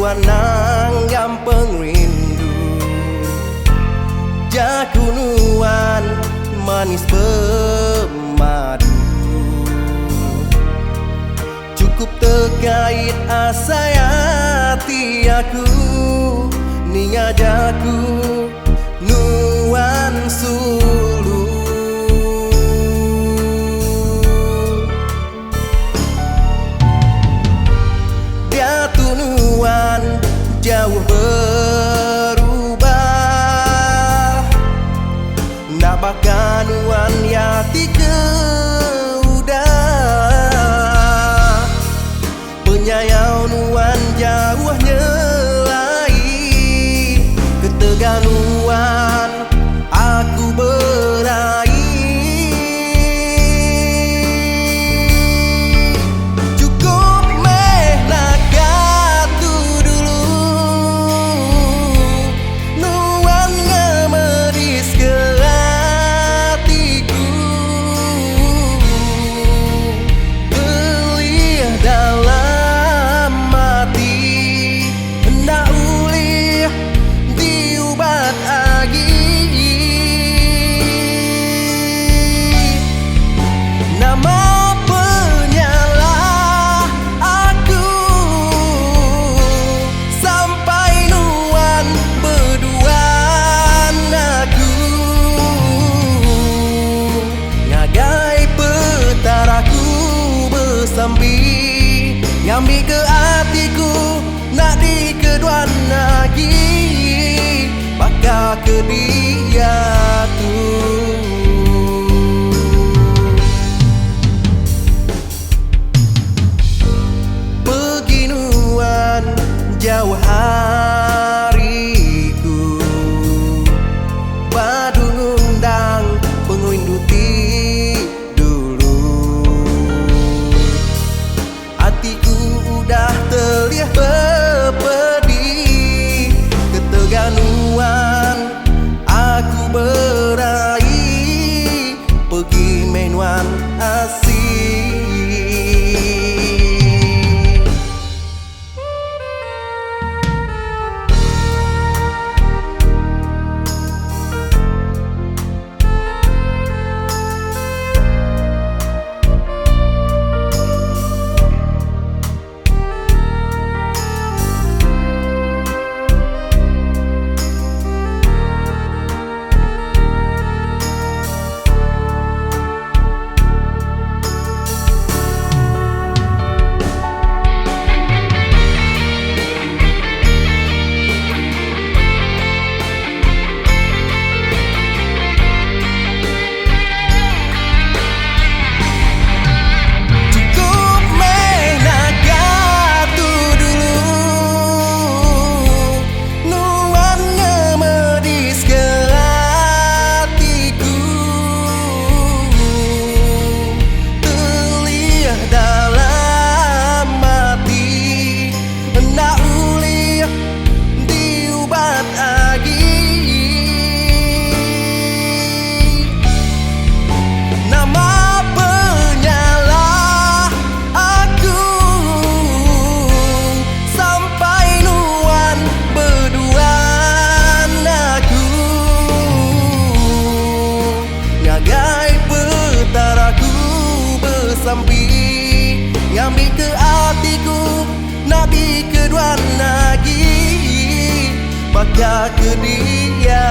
wanang gampang rindu, jakunuan manis pemadu. Cukup terkait asa hati aku, ningajaku nuan sulu. Dia tunuan jauh berubah, nak bakanuan yati ke udah, penyayau nuan jauh nyelai, keteganuan aku beraih. Cukup meh nakatu dulu, nuan ngemeris ke hatiku, gelih dalam hati, hendak ulih diubat lagi. Nama penyalah aku, sampai nuan berduaan aku, ngagai petaraku bersambi, nyambi ke hatiku, nak dikeduan lagi, bakal ke dia tuh. Peginuan jauh hariku, padu ngundang pengunduti dulu. Hatiku udah terlihat berpedih, keteganuan aku beraih, pergi menuan asih. Nyambi ke hatiku, nak dikeduan lagi, bakal ke dia.